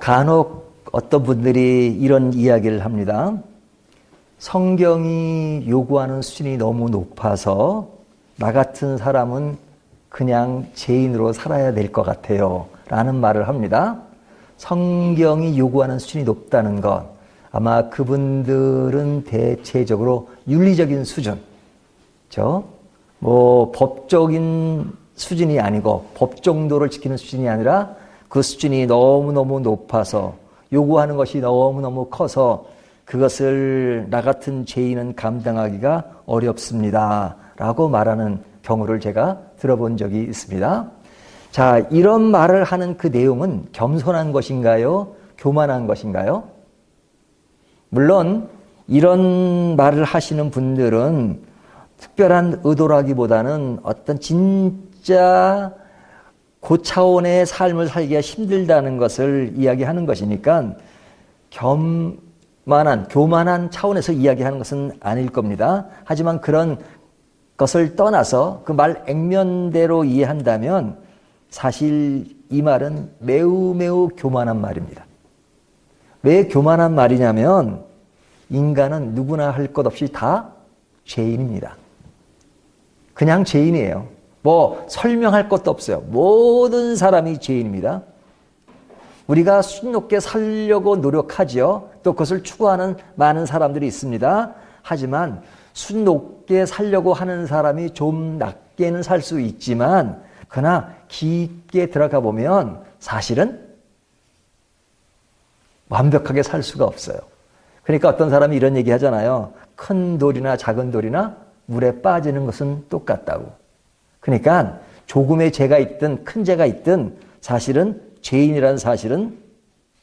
간혹 어떤 분들이 이런 이야기를 합니다. 성경이 요구하는 수준이 너무 높아서 나 같은 사람은 그냥 죄인으로 살아야 될 것 같아요 라는 말을 합니다. 성경이 요구하는 수준이 높다는 것, 아마 그분들은 대체적으로 윤리적인 수준, 법적인 수준이 아니고 법 정도를 지키는 수준이 아니라 그 수준이 너무너무 높아서 요구하는 것이 너무너무 커서 그것을 나 같은 죄인은 감당하기가 어렵습니다 라고 말하는 경우를 제가 들어본 적이 있습니다. 자, 이런 말을 하는 그 내용은 겸손한 것인가요? 교만한 것인가요? 물론 이런 말을 하시는 분들은 특별한 의도라기보다는 어떤 진짜 고차원의 삶을 살기가 힘들다는 것을 이야기하는 것이니까 교만한 차원에서 이야기하는 것은 아닐 겁니다. 하지만 그런 것을 떠나서 그 말 액면대로 이해한다면 사실 이 말은 매우 매우 교만한 말입니다. 왜 교만한 말이냐면 인간은 누구나 할 것 없이 다 죄인입니다. 그냥 죄인이에요. 설명할 것도 없어요. 모든 사람이 죄인입니다. 우리가 수준 높게 살려고 노력하죠. 또 그것을 추구하는 많은 사람들이 있습니다. 하지만 수준 높게 살려고 하는 사람이 좀 낮게는 살 수 있지만 그러나 깊게 들어가 보면 사실은 완벽하게 살 수가 없어요. 그러니까 어떤 사람이 이런 얘기 하잖아요. 큰 돌이나 작은 돌이나 물에 빠지는 것은 똑같다고. 그러니까 조금의 죄가 있든 큰 죄가 있든 사실은 죄인이라는 사실은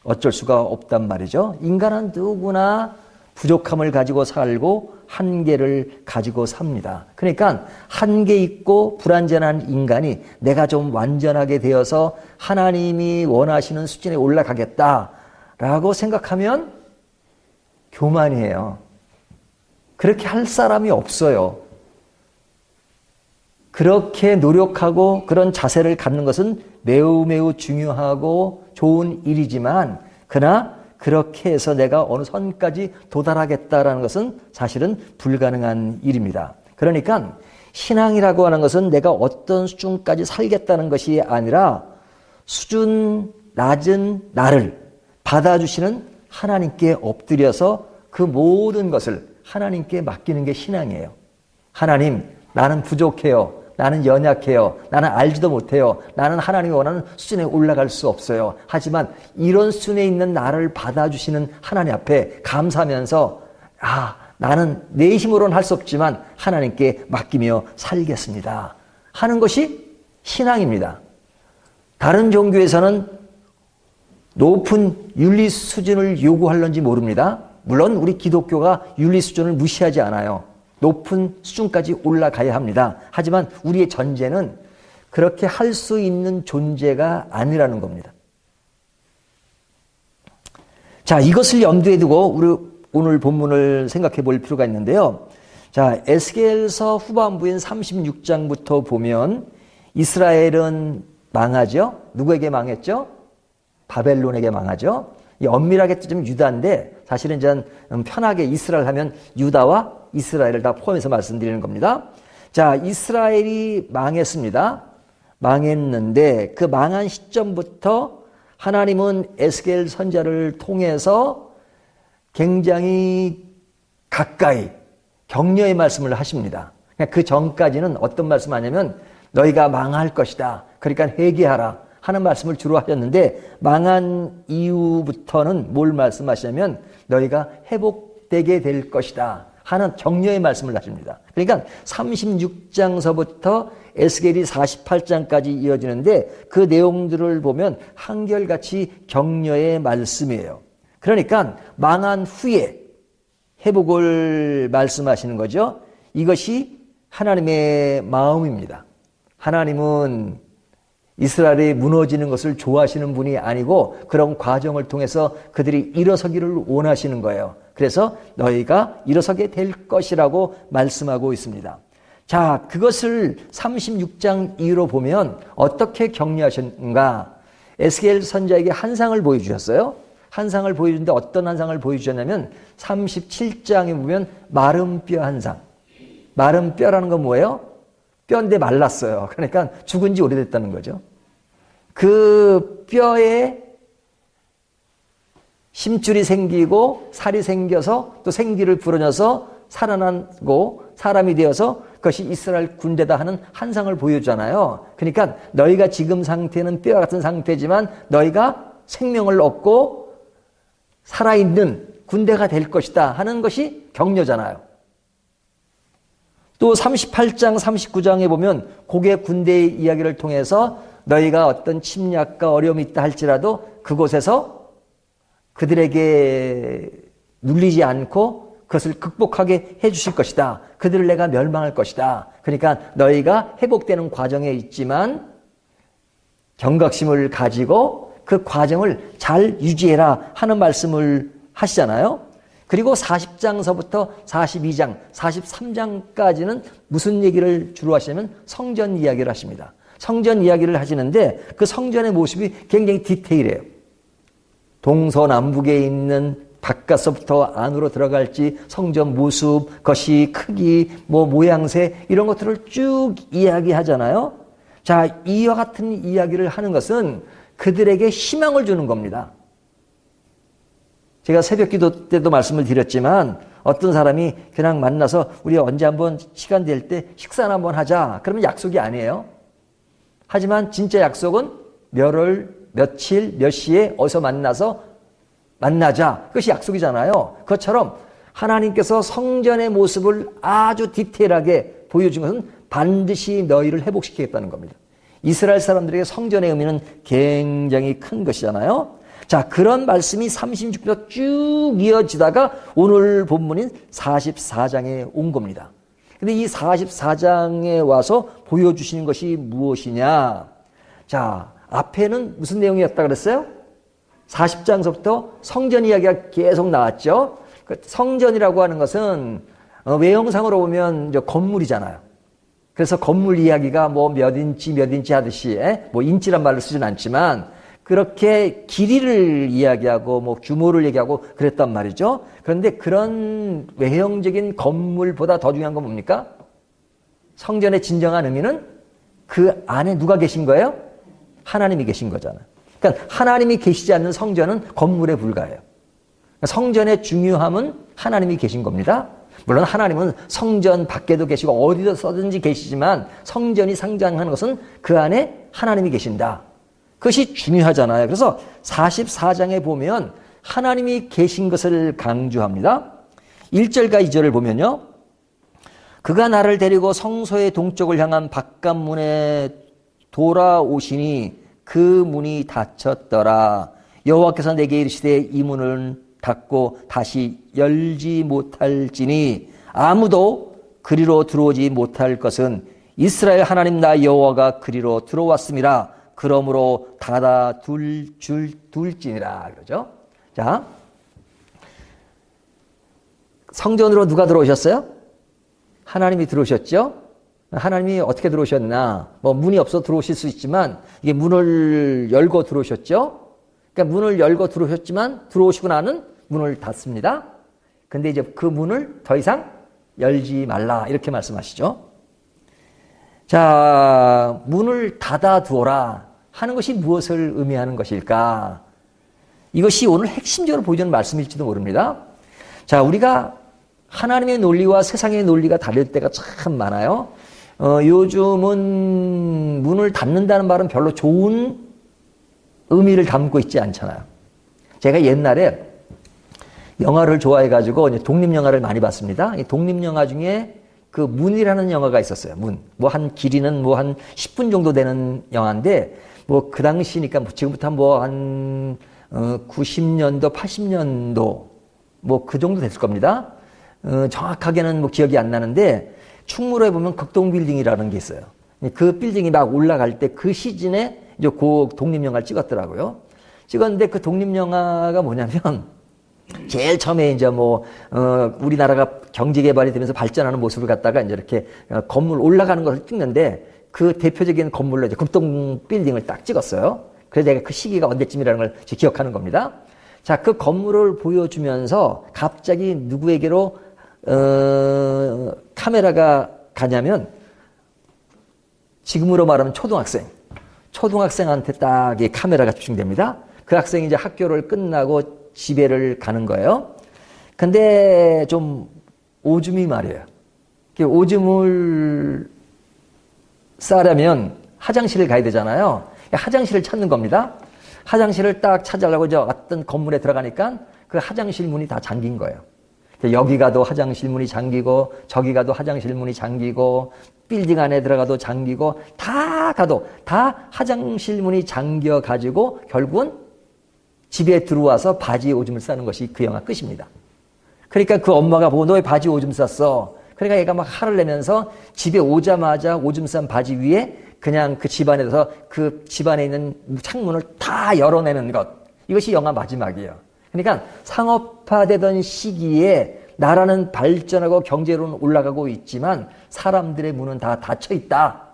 어쩔 수가 없단 말이죠. 인간은 누구나 부족함을 가지고 살고 한계를 가지고 삽니다. 그러니까 한계 있고 불완전한 인간이 내가 좀 완전하게 되어서 하나님이 원하시는 수준에 올라가겠다라고 생각하면 교만이에요. 그렇게 할 사람이 없어요. 그렇게 노력하고 그런 자세를 갖는 것은 매우 매우 중요하고 좋은 일이지만 그러나 그렇게 해서 내가 어느 선까지 도달하겠다라는 것은 사실은 불가능한 일입니다. 그러니까 신앙이라고 하는 것은 내가 어떤 수준까지 살겠다는 것이 아니라 수준 낮은 나를 받아주시는 하나님께 엎드려서 그 모든 것을 하나님께 맡기는 게 신앙이에요. 하나님, 나는 부족해요. 나는 연약해요. 나는 알지도 못해요. 나는 하나님이 원하는 수준에 올라갈 수 없어요. 하지만 이런 수준에 있는 나를 받아주시는 하나님 앞에 감사하면서 나는 내 힘으로는 할 수 없지만 하나님께 맡기며 살겠습니다 하는 것이 신앙입니다. 다른 종교에서는 높은 윤리 수준을 요구하는지 모릅니다. 물론 우리 기독교가 윤리 수준을 무시하지 않아요. 높은 수준까지 올라가야 합니다. 하지만 우리의 전제는 그렇게 할 수 있는 존재가 아니라는 겁니다. 자, 이것을 염두에 두고 우리 오늘 본문을 생각해 볼 필요가 있는데요. 자, 에스겔서 후반부인 36장부터 보면 이스라엘은 망하죠. 누구에게 망했죠? 바벨론에게 망하죠. 엄밀하게 따지면 유다인데 사실은 이제 편하게 이스라엘 하면 유다와 이스라엘을 다 포함해서 말씀드리는 겁니다. 자, 이스라엘이 망했습니다. 망했는데 그 망한 시점부터 하나님은 에스겔 선지자를 통해서 굉장히 가까이 격려의 말씀을 하십니다. 그 전까지는 어떤 말씀 하냐면 너희가 망할 것이다. 그러니까 회개하라 하는 말씀을 주로 하셨는데 망한 이후부터는 뭘 말씀하시냐면 너희가 회복되게 될 것이다 하는 격려의 말씀을 하십니다. 그러니까 36장서부터 에스겔이 48장까지 이어지는데 그 내용들을 보면 한결같이 격려의 말씀이에요. 그러니까 망한 후에 회복을 말씀하시는 거죠. 이것이 하나님의 마음입니다. 하나님은 이스라엘이 무너지는 것을 좋아하시는 분이 아니고 그런 과정을 통해서 그들이 일어서기를 원하시는 거예요. 그래서 너희가 일어서게 될 것이라고 말씀하고 있습니다. 자, 그것을 36장 이후로 보면 어떻게 격려하셨는가? 에스겔 선지자에게 한 상을 보여주셨어요. 한 상을 보여주는데 어떤 한 상을 보여주셨냐면 37장에 보면 마른 뼈 한 상. 마른 뼈라는 건 뭐예요? 뼈인데 말랐어요. 그러니까 죽은 지 오래됐다는 거죠. 그 뼈에 심줄이 생기고 살이 생겨서 또 생기를 불어넣어서 살아나고 사람이 되어서 그것이 이스라엘 군대다 하는 한 상을 보여주잖아요. 그러니까 너희가 지금 상태는 뼈와 같은 상태지만 너희가 생명을 얻고 살아있는 군대가 될 것이다 하는 것이 격려잖아요. 또 38장, 39장에 보면 고개 군대의 이야기를 통해서 너희가 어떤 침략과 어려움이 있다 할지라도 그곳에서 그들에게 눌리지 않고 그것을 극복하게 해주실 것이다. 그들을 내가 멸망할 것이다. 그러니까 너희가 회복되는 과정에 있지만 경각심을 가지고 그 과정을 잘 유지해라 하는 말씀을 하시잖아요. 그리고 40장서부터 42장, 43장까지는 무슨 얘기를 주로 하시냐면 성전 이야기를 하십니다. 성전 이야기를 하시는데 그 성전의 모습이 굉장히 디테일해요. 동서남북에 있는 바깥서부터 안으로 들어갈지 성전 모습, 것이 크기, 모양새 이런 것들을 쭉 이야기하잖아요. 자, 이와 같은 이야기를 하는 것은 그들에게 희망을 주는 겁니다. 제가 새벽 기도 때도 말씀을 드렸지만 어떤 사람이 그냥 만나서 우리 언제 한번 시간 될 때 식사나 한번 하자. 그러면 약속이 아니에요. 하지만 진짜 약속은 몇 월, 며칠, 몇 시에 어디서 만나서 만나자. 그것이 약속이잖아요. 그것처럼 하나님께서 성전의 모습을 아주 디테일하게 보여준 것은 반드시 너희를 회복시키겠다는 겁니다. 이스라엘 사람들에게 성전의 의미는 굉장히 큰 것이잖아요. 자, 그런 말씀이 36절부터 쭉 이어지다가 오늘 본문인 44장에 온 겁니다. 근데 이 44장에 와서 보여주시는 것이 무엇이냐? 자, 앞에는 무슨 내용이었다 그랬어요? 40장서부터 성전 이야기가 계속 나왔죠. 그 성전이라고 하는 것은 외형상으로 보면 이제 건물이잖아요. 그래서 건물 이야기가 몇 인치 하듯이 인치란 말을 쓰진 않지만 그렇게 길이를 이야기하고 규모를 얘기하고 그랬단 말이죠. 그런데 그런 외형적인 건물보다 더 중요한 건 뭡니까? 성전의 진정한 의미는 그 안에 누가 계신 거예요? 하나님이 계신 거잖아요. 그러니까 하나님이 계시지 않는 성전은 건물에 불과해요. 성전의 중요함은 하나님이 계신 겁니다. 물론 하나님은 성전 밖에도 계시고 어디서든지 계시지만 성전이 상징하는 것은 그 안에 하나님이 계신다. 그것이 중요하잖아요. 그래서 44장에 보면 하나님이 계신 것을 강조합니다. 1절과 2절을 보면요. 그가 나를 데리고 성소의 동쪽을 향한 바깥문에 돌아오시니 그 문이 닫혔더라. 여호와께서 내게 이르시되 이 문을 닫고 다시 열지 못할지니 아무도 그리로 들어오지 못할 것은 이스라엘 하나님 나 여호와가 그리로 들어왔음이라. 그러므로 닫아 둘지니라 그러죠. 자, 성전으로 누가 들어오셨어요? 하나님이 들어오셨죠. 하나님이 어떻게 들어오셨나? 문이 없어 들어오실 수 있지만 이게 문을 열고 들어오셨죠. 그러니까 문을 열고 들어오셨지만 들어오시고 나는 문을 닫습니다. 근데 이제 그 문을 더 이상 열지 말라 이렇게 말씀하시죠. 자, 문을 닫아 두어라 하는 것이 무엇을 의미하는 것일까? 이것이 오늘 핵심적으로 보여주는 말씀일지도 모릅니다. 자, 우리가 하나님의 논리와 세상의 논리가 다를 때가 참 많아요. 요즘은 문을 닫는다는 말은 별로 좋은 의미를 담고 있지 않잖아요. 제가 옛날에 영화를 좋아해가지고 독립영화를 많이 봤습니다. 이 독립영화 중에 그 문이라는 영화가 있었어요. 문. 한 길이는 한 10분 정도 되는 영화인데, 그 당시니까 지금부터 한 90년도, 80년도, 그 정도 됐을 겁니다. 정확하게는 기억이 안 나는데, 충무로에 보면 극동빌딩이라는 게 있어요. 그 빌딩이 막 올라갈 때 그 시즌에 이제 그 독립영화를 찍었더라고요. 찍었는데 그 독립영화가 뭐냐면, 제일 처음에 이제 우리나라가 경제개발이 되면서 발전하는 모습을 갖다가 이제 이렇게 건물 올라가는 것을 찍는데 그 대표적인 건물로 이제 극동 빌딩을 딱 찍었어요. 그래서 내가 그 시기가 언제쯤이라는 걸 기억하는 겁니다. 자, 그 건물을 보여주면서 갑자기 누구에게로 카메라가 가냐면 지금으로 말하면 초등학생한테 딱 이 카메라가 집중됩니다. 그 학생이 이제 학교를 끝나고 집에를 가는 거예요. 근데 좀 오줌이 말이에요. 오줌을 싸려면 화장실을 가야 되잖아요. 화장실을 찾는 겁니다. 화장실을 딱 찾으려고 이제 어떤 건물에 들어가니까 그 화장실 문이 다 잠긴 거예요. 여기 가도 화장실 문이 잠기고 저기 가도 화장실 문이 잠기고 빌딩 안에 들어가도 잠기고 다 가도 다 화장실 문이 잠겨 가지고 결국은 집에 들어와서 바지에 오줌을 싸는 것이 그 영화 끝입니다. 그러니까 그 엄마가 보고 너 왜 바지에 오줌 쌌어? 그러니까 얘가 막 화를 내면서 집에 오자마자 오줌 싼 바지 위에 그냥 그 집안에서 그 집안에 있는 창문을 다 열어내는 것. 이것이 영화 마지막이에요. 그러니까 상업화되던 시기에 나라는 발전하고 경제로는 올라가고 있지만 사람들의 문은 다 닫혀 있다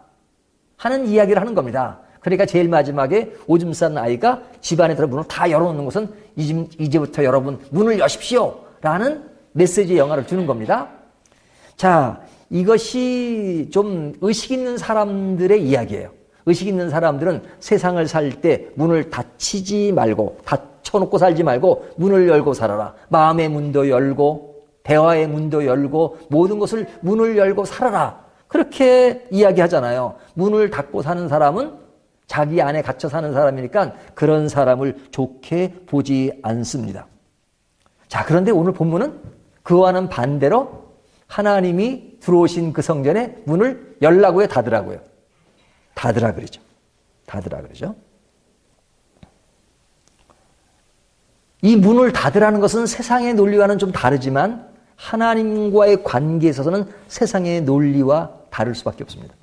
하는 이야기를 하는 겁니다. 그러니까 제일 마지막에 오줌 싼 아이가 집안에 들어 문을 다 열어놓는 것은 이제부터 여러분 문을 여십시오 라는 메시지의 영화를 주는 겁니다. 자, 이것이 좀 의식 있는 사람들의 이야기예요. 의식 있는 사람들은 세상을 살 때 문을 닫히지 말고 닫혀놓고 살지 말고 문을 열고 살아라. 마음의 문도 열고 대화의 문도 열고 모든 것을 문을 열고 살아라. 그렇게 이야기하잖아요. 문을 닫고 사는 사람은 자기 안에 갇혀 사는 사람이니까 그런 사람을 좋게 보지 않습니다. 자, 그런데 오늘 본문은 그와는 반대로 하나님이 들어오신 그 성전에 문을 열라고 해 닫으라고요. 닫으라 그러죠. 닫으라 그러죠. 이 문을 닫으라는 것은 세상의 논리와는 좀 다르지만 하나님과의 관계에 있어서는 세상의 논리와 다를 수밖에 없습니다.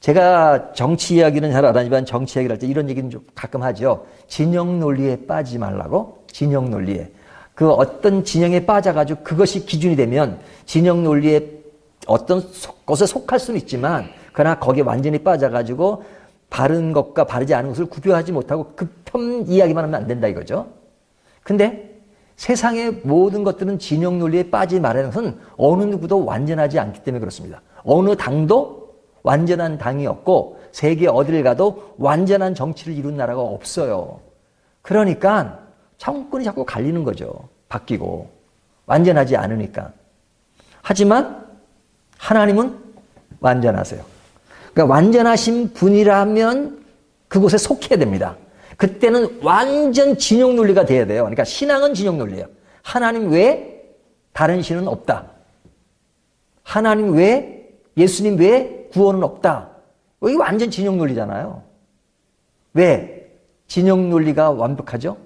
제가 정치 이야기는 잘 안 하지만 정치 이야기를 할 때 이런 얘기는 좀 가끔 하죠. 진영 논리에 빠지지 말라고. 진영 논리에. 그 어떤 진영에 빠져가지고 그것이 기준이 되면 진영 논리에 어떤 것에 속할 수는 있지만 그러나 거기에 완전히 빠져가지고 바른 것과 바르지 않은 것을 구별하지 못하고 그 편 이야기만 하면 안 된다 이거죠. 근데 세상의 모든 것들은 진영 논리에 빠지지 말라는 것은 어느 누구도 완전하지 않기 때문에 그렇습니다. 어느 당도 완전한 당이 없고 세계 어디를 가도 완전한 정치를 이룬 나라가 없어요. 그러니까 정권이 자꾸 갈리는 거죠. 바뀌고 완전하지 않으니까. 하지만 하나님은 완전하세요. 그러니까 완전하신 분이라면 그곳에 속해야 됩니다. 그때는 완전 진영 논리가 돼야 돼요. 그러니까 신앙은 진영 논리예요. 하나님 외에 다른 신은 없다. 하나님 외에 예수님 외에 구원은 없다. 이게 완전 진영 논리잖아요. 왜? 진영 논리가 완벽하죠?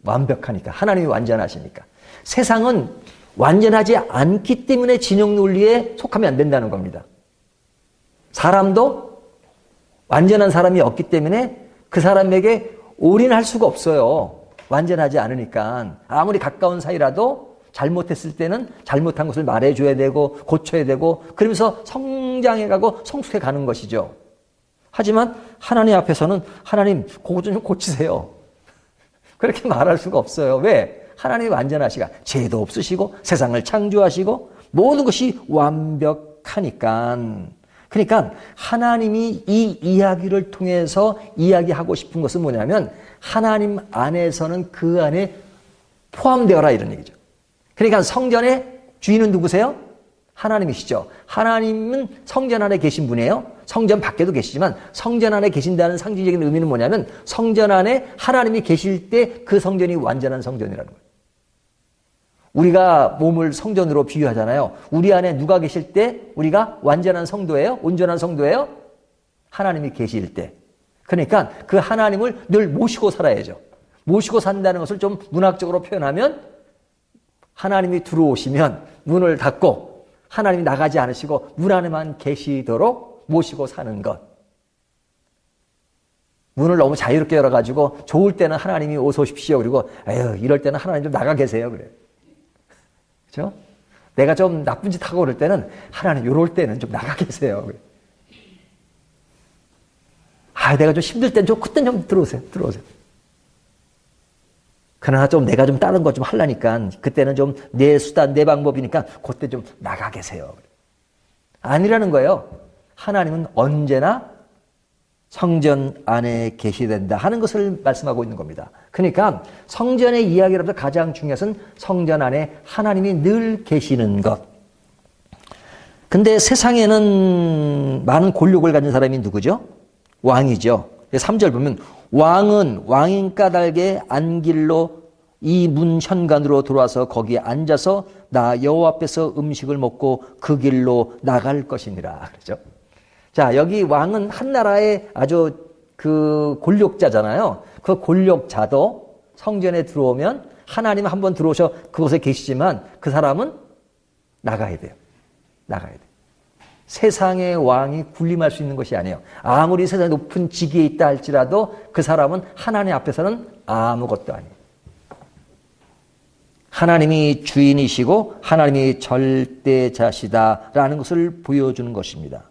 완벽하니까. 하나님이 완전하시니까. 세상은 완전하지 않기 때문에 진영 논리에 속하면 안 된다는 겁니다. 사람도 완전한 사람이 없기 때문에 그 사람에게 올인할 수가 없어요. 완전하지 않으니까. 아무리 가까운 사이라도 잘못했을 때는 잘못한 것을 말해줘야 되고 고쳐야 되고 그러면서 성장해가고 성숙해가는 것이죠. 하지만 하나님 앞에서는 하나님 그거 좀 고치세요. 그렇게 말할 수가 없어요. 왜? 하나님이 완전하시가 죄도 없으시고 세상을 창조하시고 모든 것이 완벽하니까. 그러니까 하나님이 이 이야기를 통해서 이야기하고 싶은 것은 뭐냐면 하나님 안에서는 그 안에 포함되어라 이런 얘기죠. 그러니까 성전의 주인은 누구세요? 하나님이시죠. 하나님은 성전 안에 계신 분이에요. 성전 밖에도 계시지만 성전 안에 계신다는 상징적인 의미는 뭐냐면 성전 안에 하나님이 계실 때 그 성전이 완전한 성전이라는 거예요. 우리가 몸을 성전으로 비유하잖아요. 우리 안에 누가 계실 때 우리가 완전한 성도예요? 온전한 성도예요? 하나님이 계실 때. 그러니까 그 하나님을 늘 모시고 살아야죠. 모시고 산다는 것을 좀 문학적으로 표현하면 하나님이 들어오시면 문을 닫고 하나님이 나가지 않으시고 문 안에만 계시도록 모시고 사는 것. 문을 너무 자유롭게 열어가지고 좋을 때는 하나님이 어서 오십시오. 그리고 에휴 이럴 때는 하나님 좀 나가 계세요. 그래요. 그렇죠? 내가 좀 나쁜 짓 하고 그럴 때는 하나님 이럴 때는 좀 나가 계세요. 내가 좀 힘들 땐 좀, 그땐 좀 들어오세요. 그러나 좀 내가 좀 다른 거 좀 하려니까, 그때는 좀 내 수단, 내 방법이니까, 그때 좀 나가 계세요. 아니라는 거예요. 하나님은 언제나 성전 안에 계시야 된다 하는 것을 말씀하고 있는 겁니다. 그러니까 성전의 이야기로부터 가장 중요한 것은 성전 안에 하나님이 늘 계시는 것. 근데 세상에는 많은 권력을 가진 사람이 누구죠? 왕이죠. 3절 보면 왕은 왕인 까닭에 안길로 이 문 현관으로 들어와서 거기에 앉아서 나 여호와 앞에서 음식을 먹고 그 길로 나갈 것이니라. 그러죠. 자, 여기 왕은 한 나라의 아주 그 권력자잖아요. 그 권력자도 성전에 들어오면 하나님 한번 들어오셔 그곳에 계시지만 그 사람은 나가야 돼요. 세상의 왕이 군림할 수 있는 것이 아니에요. 아무리 세상에 높은 직위에 있다 할지라도 그 사람은 하나님 앞에서는 아무것도 아니에요. 하나님이 주인이시고 하나님이 절대자시다라는 것을 보여주는 것입니다.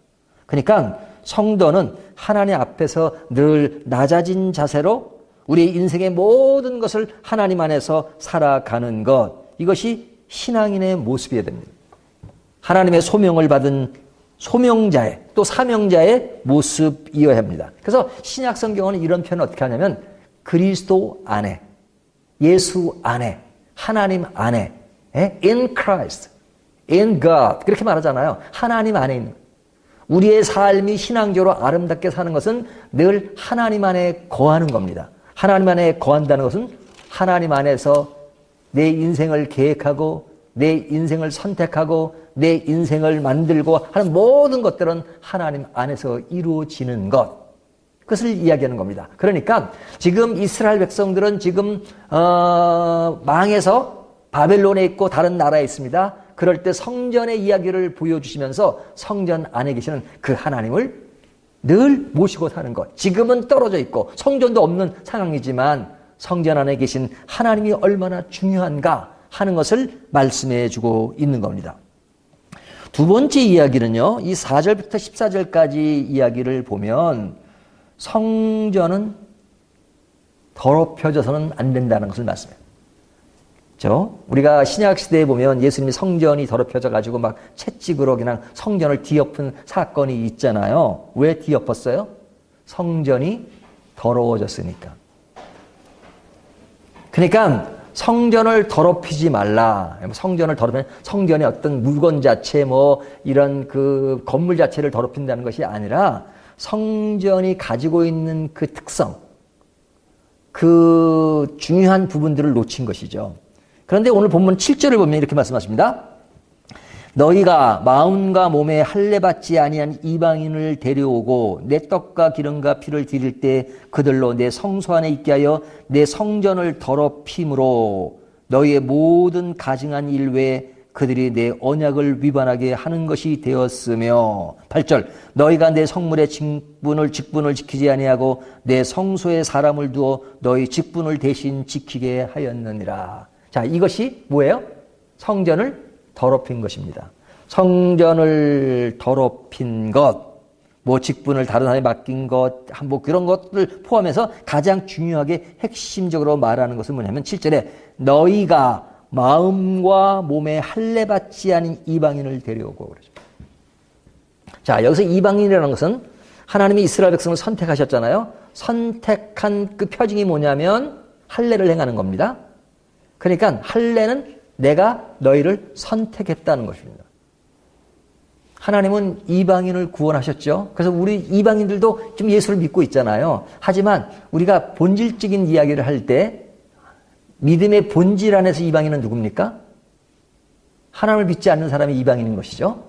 그러니까 성도는 하나님 앞에서 늘 낮아진 자세로 우리 인생의 모든 것을 하나님 안에서 살아가는 것, 이것이 신앙인의 모습이어야 됩니다. 하나님의 소명을 받은 소명자의 또 사명자의 모습이어야 합니다. 그래서 신약 성경은 이런 표현을 어떻게 하냐면 그리스도 안에, 예수 안에, 하나님 안에, in Christ, in God 그렇게 말하잖아요. 하나님 안에 있는 우리의 삶이 신앙적으로 아름답게 사는 것은 늘 하나님 안에 거하는 겁니다. 하나님 안에 거한다는 것은 하나님 안에서 내 인생을 계획하고 내 인생을 선택하고 내 인생을 만들고 하는 모든 것들은 하나님 안에서 이루어지는 것. 그것을 이야기하는 겁니다. 그러니까 지금 이스라엘 백성들은 지금 망해서 바벨론에 있고 다른 나라에 있습니다. 그럴 때 성전의 이야기를 보여주시면서 성전 안에 계시는 그 하나님을 늘 모시고 사는 것. 지금은 떨어져 있고 성전도 없는 상황이지만 성전 안에 계신 하나님이 얼마나 중요한가 하는 것을 말씀해 주고 있는 겁니다. 두 번째 이야기는요. 이 4절부터 14절까지 이야기를 보면 성전은 더럽혀져서는 안 된다는 것을 말씀해요. 그렇죠? 우리가 신약 시대에 보면 예수님이 성전이 더럽혀져 가지고 막 채찍으로 그냥 성전을 뒤엎은 사건이 있잖아요. 왜 뒤엎었어요? 성전이 더러워졌으니까. 그러니까 성전을 더럽히지 말라. 성전을 더럽히면 성전의 어떤 물건 자체 뭐 이런 그 건물 자체를 더럽힌다는 것이 아니라 성전이 가지고 있는 그 특성, 그 중요한 부분들을 놓친 것이죠. 그런데 오늘 본문 7절을 보면 이렇게 말씀하십니다. 너희가 마음과 몸에 할례받지 아니한 이방인을 데려오고 내 떡과 기름과 피를 드릴 때 그들로 내 성소 안에 있게 하여 내 성전을 더럽힘으로 너희의 모든 가증한 일 외에 그들이 내 언약을 위반하게 하는 것이 되었으며 8절 너희가 내 성물의 직분을 지키지 아니하고 내 성소에 사람을 두어 너희 직분을 대신 지키게 하였느니라. 자, 이것이 뭐예요? 성전을 더럽힌 것입니다. 성전을 더럽힌 것, 뭐 직분을 다른 사람에 맡긴 것, 뭐 그런 것들 포함해서 가장 중요하게 핵심적으로 말하는 것은 뭐냐면 7절에 너희가 마음과 몸에 할례받지 않은 이방인을 데려오고 그러죠. 자, 여기서 이방인이라는 것은 하나님이 이스라엘 백성을 선택하셨잖아요. 선택한 그 표징이 뭐냐면 할례를 행하는 겁니다. 그러니까 할례는 내가 너희를 선택했다는 것입니다. 하나님은 이방인을 구원하셨죠. 그래서 우리 이방인들도 지금 예수를 믿고 있잖아요. 하지만 우리가 본질적인 이야기를 할 때 믿음의 본질 안에서 이방인은 누굽니까? 하나님을 믿지 않는 사람이 이방인인 것이죠.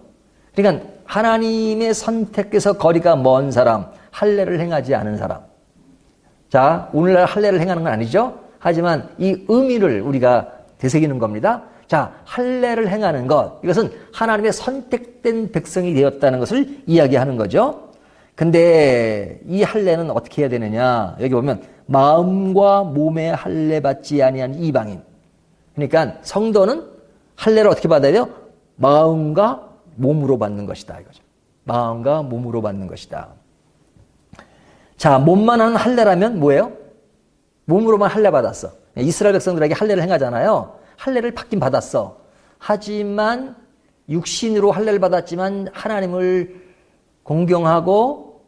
그러니까 하나님의 선택에서 거리가 먼 사람, 할례를 행하지 않은 사람. 자, 오늘날 할례를 행하는 건 아니죠. 하지만 이 의미를 우리가 되새기는 겁니다. 자, 할례를 행하는 것, 이것은 하나님의 선택된 백성이 되었다는 것을 이야기하는 거죠. 근데 이 할례는 어떻게 해야 되느냐? 여기 보면 마음과 몸에 할례받지 아니한 이방인. 그러니까 성도는 할례를 어떻게 받아야 돼요? 마음과 몸으로 받는 것이다 이거죠. 마음과 몸으로 받는 것이다. 자, 몸만 하는 할례라면 뭐예요? 몸으로만 할례 받았어. 이스라엘 백성들에게 할례를 행하잖아요. 할례를 받긴 받았어. 하지만 육신으로 할례를 받았지만 하나님을 공경하고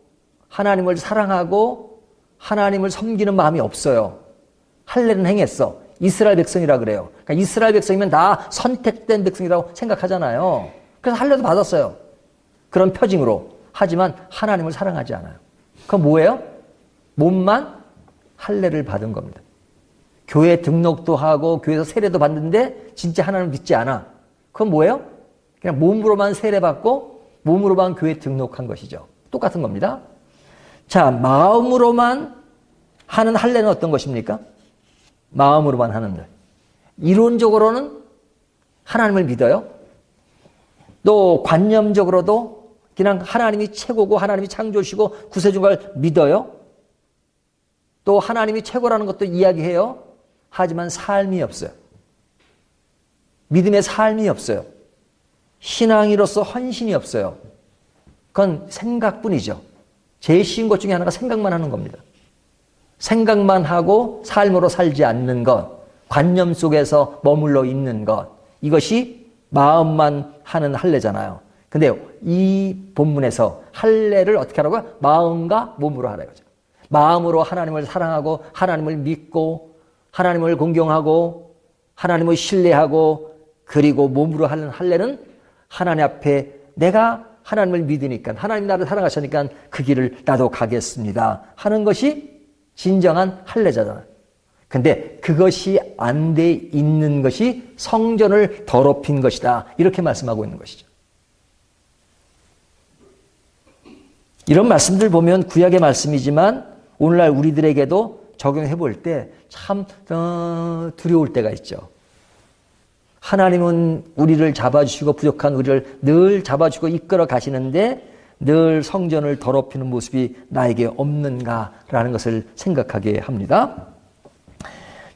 하나님을 사랑하고 하나님을 섬기는 마음이 없어요. 할례는 행했어. 이스라엘 백성이라 그래요. 그러니까 이스라엘 백성이면 다 선택된 백성이라고 생각하잖아요. 그래서 할례도 받았어요. 그런 표징으로. 하지만 하나님을 사랑하지 않아요. 그건 뭐예요? 몸만 할례를 받은 겁니다. 교회 등록도 하고 교회에서 세례도 받는데 진짜 하나님을 믿지 않아. 그건 뭐예요? 그냥 몸으로만 세례받고 몸으로만 교회 등록한 것이죠. 똑같은 겁니다. 자, 마음으로만 하는 할례는 어떤 것입니까? 마음으로만 하는 일. 이론적으로는 하나님을 믿어요. 또 관념적으로도 그냥 하나님이 최고고 하나님이 창조주시고 구세주인 걸 믿어요. 또 하나님이 최고라는 것도 이야기해요. 하지만 삶이 없어요. 믿음의 삶이 없어요. 신앙이로서 헌신이 없어요. 그건 생각뿐이죠. 제일 쉬운 것 중에 하나가 생각만 하는 겁니다. 생각만 하고 삶으로 살지 않는 것, 관념 속에서 머물러 있는 것, 이것이 마음만 하는 할례잖아요. 근데 이 본문에서 할례를 어떻게 하라고요? 마음과 몸으로 하라 이거죠. 마음으로 하나님을 사랑하고 하나님을 믿고 하나님을 공경하고 하나님을 신뢰하고 그리고 몸으로 하는 할례는 하나님 앞에 내가 하나님을 믿으니까 하나님 나를 사랑하시니까 그 길을 나도 가겠습니다 하는 것이 진정한 할례자잖아요. 근데 그것이 안 돼 있는 것이 성전을 더럽힌 것이다. 이렇게 말씀하고 있는 것이죠. 이런 말씀들 보면 구약의 말씀이지만 오늘날 우리들에게도 적용해 볼 때 참 두려울 때가 있죠. 하나님은 우리를 잡아주시고 부족한 우리를 늘 잡아주고 이끌어 가시는데 늘 성전을 더럽히는 모습이 나에게 없는가라는 것을 생각하게 합니다.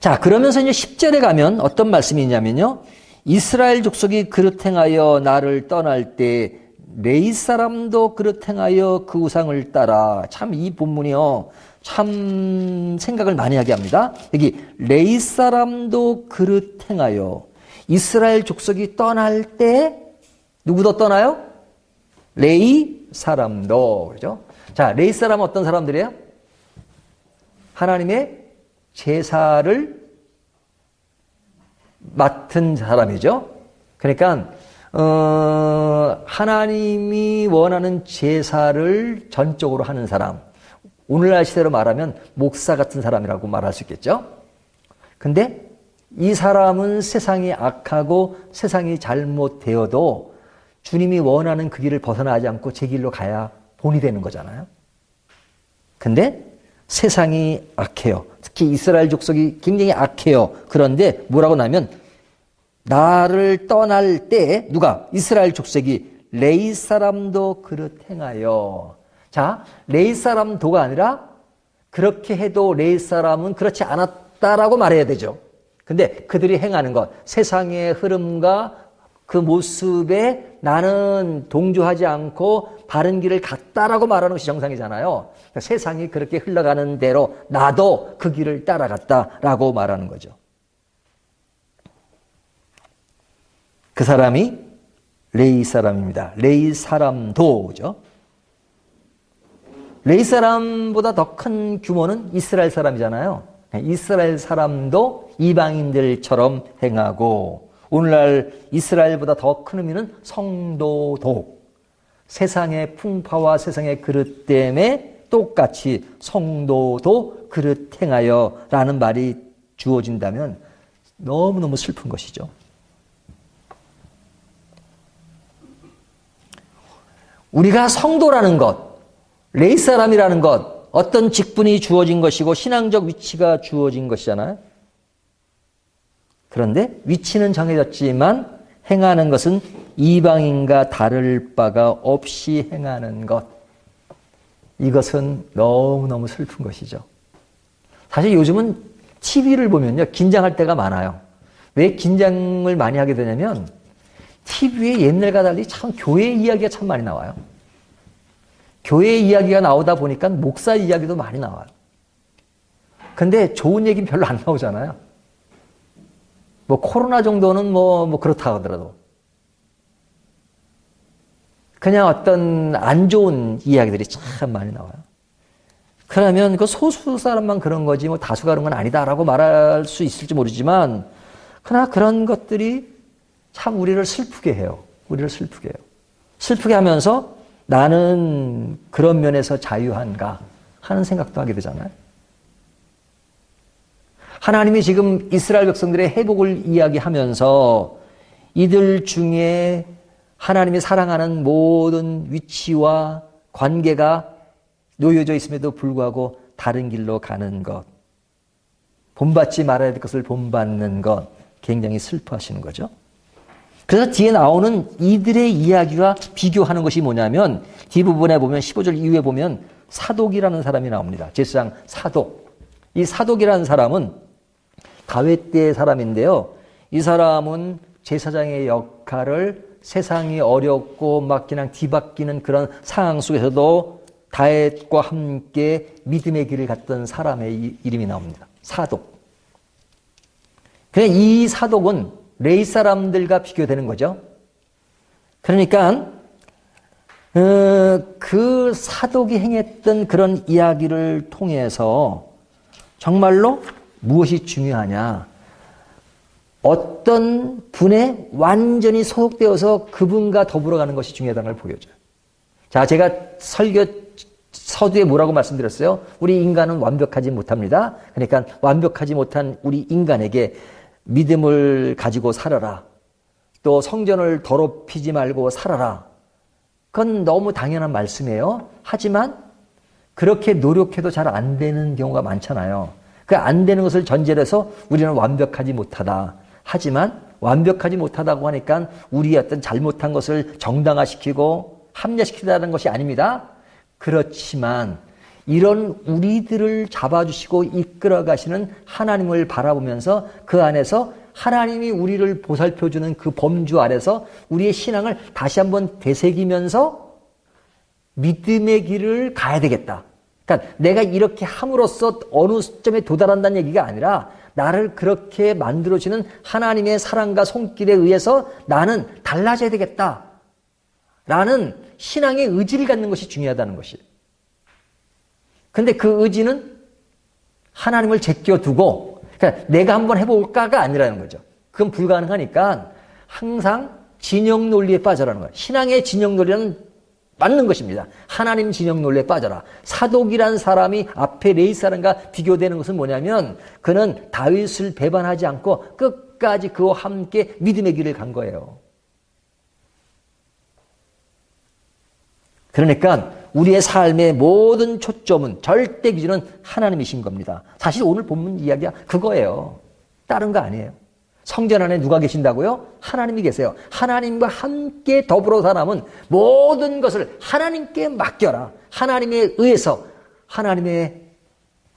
자, 그러면서 이제 10절에 가면 어떤 말씀이 있냐면요. 이스라엘 족속이 그릇 행하여 나를 떠날 때 레위 사람도 그릇 행하여 그 우상을 따라. 참 이 본문이요. 참 생각을 많이 하게 합니다. 여기 레위 사람도 그릇 행하여. 이스라엘 족속이 떠날 때 누구도 떠나요? 레위 사람도. 그죠? 자, 레위 사람은 어떤 사람들이에요? 하나님의 제사를 맡은 사람이죠. 그러니까 하나님이 원하는 제사를 전적으로 하는 사람. 오늘날 시대로 말하면 목사 같은 사람이라고 말할 수 있겠죠. 근데 이 사람은 세상이 악하고 세상이 잘못되어도 주님이 원하는 그 길을 벗어나지 않고 제 길로 가야 본이 되는 거잖아요. 근데 세상이 악해요. 특히 이스라엘 족속이 굉장히 악해요. 그런데 뭐라고 나면 나를 떠날 때 누가? 이스라엘 족속이 레위 사람도 그릇 행하여. 자, 레위 사람도가 아니라 그렇게 해도 레위 사람은 그렇지 않았다라고 말해야 되죠. 근데 그들이 행하는 것, 세상의 흐름과 그 모습에 나는 동조하지 않고 바른 길을 갔다라고 말하는 것이 정상이잖아요. 그러니까 세상이 그렇게 흘러가는 대로 나도 그 길을 따라갔다라고 말하는 거죠. 그 사람이 레위 사람입니다. 레위 사람도죠. 레위 사람보다 더 큰 규모는 이스라엘 사람이잖아요. 이스라엘 사람도 이방인들처럼 행하고 오늘날 이스라엘보다 더 큰 의미는 성도도. 세상의 풍파와 세상의 그릇 때문에 똑같이 성도도 그릇 행하여 라는 말이 주어진다면 너무너무 슬픈 것이죠. 우리가 성도라는 것, 레위 사람이라는 것, 어떤 직분이 주어진 것이고 신앙적 위치가 주어진 것이잖아요. 그런데 위치는 정해졌지만 행하는 것은 이방인과 다를 바가 없이 행하는 것. 이것은 너무너무 슬픈 것이죠. 사실 요즘은 TV를 보면요, 긴장할 때가 많아요. 왜 긴장을 많이 하게 되냐면 TV에 옛날과 달리 참 교회 이야기가 참 많이 나와요. 교회 이야기가 나오다 보니까 목사 이야기도 많이 나와요. 근데 좋은 얘기는 별로 안 나오잖아요. 뭐 코로나 정도는 뭐 그렇다 하더라도. 그냥 어떤 안 좋은 이야기들이 참 많이 나와요. 그러면 그 소수 사람만 그런 거지 뭐 다수가 그런 건 아니다라고 말할 수 있을지 모르지만 그러나 그런 것들이 참 우리를 슬프게 해요. 우리를 슬프게 해요. 슬프게 하면서 나는 그런 면에서 자유한가 하는 생각도 하게 되잖아요. 하나님이 지금 이스라엘 백성들의 회복을 이야기하면서 이들 중에 하나님이 사랑하는 모든 위치와 관계가 놓여져 있음에도 불구하고 다른 길로 가는 것, 본받지 말아야 될 것을 본받는 것, 굉장히 슬퍼하시는 거죠. 그래서 뒤에 나오는 이들의 이야기와 비교하는 것이 뭐냐면 뒷부분에 보면 15절 이후에 보면 사독이라는 사람이 나옵니다. 제사장 사독. 이 사독이라는 사람은 다윗 때의 사람인데요. 이 사람은 제사장의 역할을 세상이 어렵고 막 그냥 뒤바뀌는 그런 상황 속에서도 다윗과 함께 믿음의 길을 갔던 사람의 이름이 나옵니다. 사독. 그냥 이 사독은 레위 사람들과 비교되는 거죠. 그러니까 그 사독이 행했던 그런 이야기를 통해서 정말로 무엇이 중요하냐? 어떤 분에 완전히 소속되어서 그분과 더불어가는 것이 중요하다는 걸 보여줘요. 자, 제가 설교 서두에 뭐라고 말씀드렸어요? 우리 인간은 완벽하지 못합니다. 그러니까 완벽하지 못한 우리 인간에게 믿음을 가지고 살아라. 또 성전을 더럽히지 말고 살아라. 그건 너무 당연한 말씀이에요. 하지만 그렇게 노력해도 잘 안 되는 경우가 많잖아요. 그 안 되는 것을 전제로 해서 우리는 완벽하지 못하다. 하지만 완벽하지 못하다고 하니까 우리의 어떤 잘못한 것을 정당화시키고 합리화시키다는 것이 아닙니다. 그렇지만 이런 우리들을 잡아주시고 이끌어 가시는 하나님을 바라보면서 그 안에서 하나님이 우리를 보살펴주는 그 범주 아래서 우리의 신앙을 다시 한번 되새기면서 믿음의 길을 가야 되겠다. 그러니까 내가 이렇게 함으로써 어느 시점에 도달한다는 얘기가 아니라 나를 그렇게 만들어주는 하나님의 사랑과 손길에 의해서 나는 달라져야 되겠다. 라는 신앙의 의지를 갖는 것이 중요하다는 것이에요. 근데 그 의지는 하나님을 제껴두고 그러니까 내가 한번 해볼까가 아니라는 거죠. 그건 불가능하니까 항상 진영 논리에 빠져라는 거예요. 신앙의 진영 논리는 맞는 것입니다. 하나님 진영 논리에 빠져라. 사독이란 사람이 앞에 레위 사람과 비교되는 것은 뭐냐면 그는 다윗을 배반하지 않고 끝까지 그와 함께 믿음의 길을 간 거예요. 그러니까 우리의 삶의 모든 초점은 절대 기준은 하나님이신 겁니다. 사실 오늘 본문 이야기가 그거예요. 다른 거 아니에요. 성전 안에 누가 계신다고요? 하나님이 계세요. 하나님과 함께 더불어 살아남은 모든 것을 하나님께 맡겨라. 하나님에 의해서 하나님의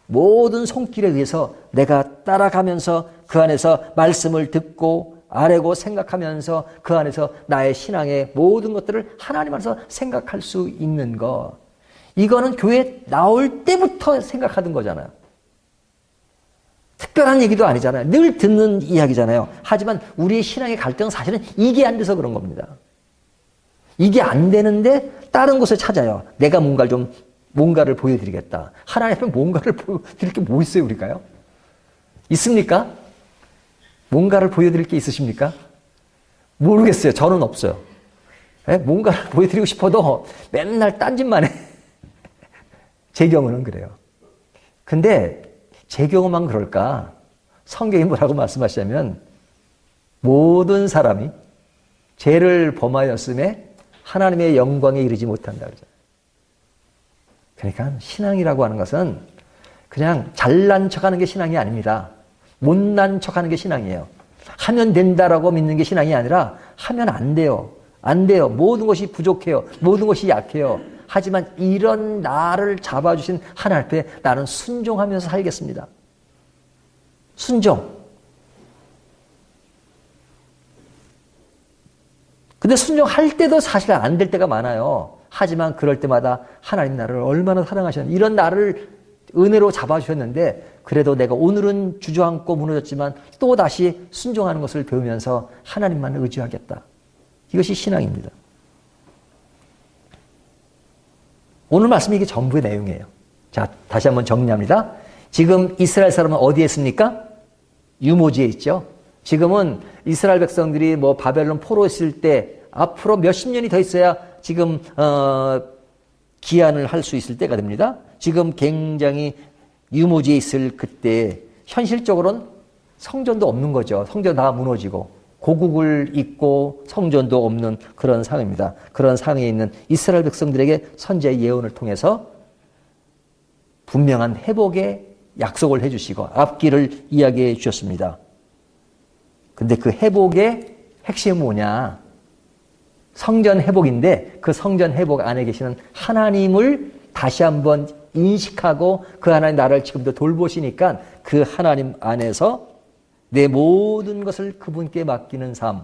모든 손길에 의해서 내가 따라가면서 그 안에서 말씀을 듣고 아뢰고 생각하면서 그 안에서 나의 신앙의 모든 것들을 하나님 안에서 생각할 수 있는 것. 이거는 교회에 나올 때부터 생각하던 거잖아요. 특별한 얘기도 아니잖아요. 늘 듣는 이야기잖아요. 하지만 우리의 신앙의 갈등은 사실은 이게 안 돼서 그런 겁니다. 이게 안 되는데 다른 곳을 찾아요. 내가 뭔가를 보여드리겠다. 하나님 앞에 뭔가를 보여드릴 게 뭐 있어요, 우리가요? 있습니까? 뭔가를 보여드릴 게 있으십니까? 모르겠어요. 저는 없어요. 뭔가를 보여드리고 싶어도 맨날 딴짓만 해. 제 경우는 그래요. 근데 제 경우만 그럴까? 성경이 뭐라고 말씀하시냐면 모든 사람이 죄를 범하였음에 하나님의 영광에 이르지 못한다 그러잖아요. 그러니까 신앙이라고 하는 것은 그냥 잘난 척하는 게 신앙이 아닙니다. 못난 척하는 게 신앙이에요. 하면 된다라고 믿는 게 신앙이 아니라 하면 안 돼요. 안 돼요. 모든 것이 부족해요. 모든 것이 약해요. 하지만 이런 나를 잡아주신 하나님 앞에 나는 순종하면서 살겠습니다. 순종. 근데 순종할 때도 사실 안 될 때가 많아요. 하지만 그럴 때마다 하나님 나를 얼마나 사랑하셨는지 이런 나를 은혜로 잡아주셨는데 그래도 내가 오늘은 주저앉고 무너졌지만 또다시 순종하는 것을 배우면서 하나님만 의지하겠다. 이것이 신앙입니다. 오늘 말씀이 이게 전부의 내용이에요. 자, 다시 한번 정리합니다. 지금 이스라엘 사람은 어디에 있습니까? 유모지에 있죠. 지금은 이스라엘 백성들이 뭐 바벨론 포로 있을 때 앞으로 몇십 년이 더 있어야 지금 기한을 할 수 있을 때가 됩니다. 지금 굉장히 유모지에 있을 그때 현실적으로는 성전도 없는 거죠. 성전 다 무너지고 고국을 잇고 성전도 없는 그런 상황입니다. 그런 상황에 있는 이스라엘 백성들에게 선지자의 예언을 통해서 분명한 회복의 약속을 해주시고 앞길을 이야기해 주셨습니다. 근데 그 회복의 핵심이 뭐냐? 성전 회복인데 그 성전 회복 안에 계시는 하나님을 다시 한번 인식하고 그 하나님 나를 지금도 돌보시니까 그 하나님 안에서 내 모든 것을 그분께 맡기는 삶,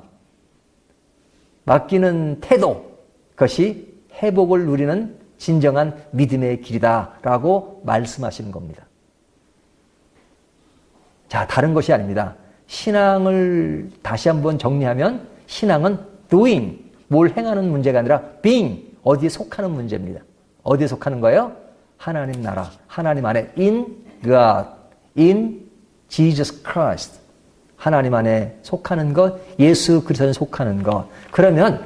맡기는 태도, 그것이 회복을 누리는 진정한 믿음의 길이다라고 말씀하시는 겁니다. 자, 다른 것이 아닙니다. 신앙을 다시 한번 정리하면 신앙은 doing, 뭘 행하는 문제가 아니라 being, 어디에 속하는 문제입니다. 어디에 속하는 거예요? 하나님 나라, 하나님 안에 in God, in Jesus Christ. 하나님 안에 속하는 것, 예수 그리스도에 속하는 것. 그러면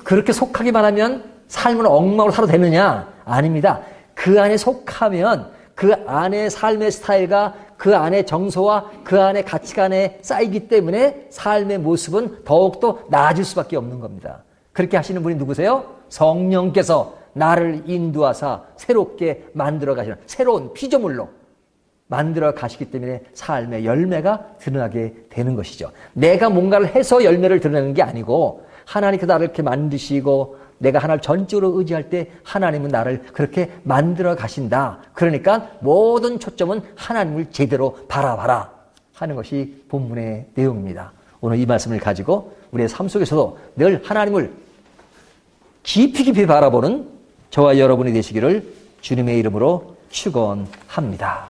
그렇게 속하기만 하면 삶을 엉망으로 살아도 되느냐? 아닙니다. 그 안에 속하면 그 안에 삶의 스타일과 그 안에 정서와 그 안에 가치관에 쌓이기 때문에 삶의 모습은 더욱더 나아질 수밖에 없는 겁니다. 그렇게 하시는 분이 누구세요? 성령께서 나를 인도하사 새롭게 만들어 가시는 새로운 피조물로 만들어 가시기 때문에 삶의 열매가 드러나게 되는 것이죠. 내가 뭔가를 해서 열매를 드러내는 게 아니고 하나님께서 나를 이렇게 만드시고 내가 하나님을 전적으로 의지할 때 하나님은 나를 그렇게 만들어 가신다. 그러니까 모든 초점은 하나님을 제대로 바라봐라 하는 것이 본문의 내용입니다. 오늘 이 말씀을 가지고 우리의 삶 속에서도 늘 하나님을 깊이 바라보는 저와 여러분이 되시기를 주님의 이름으로 축원합니다.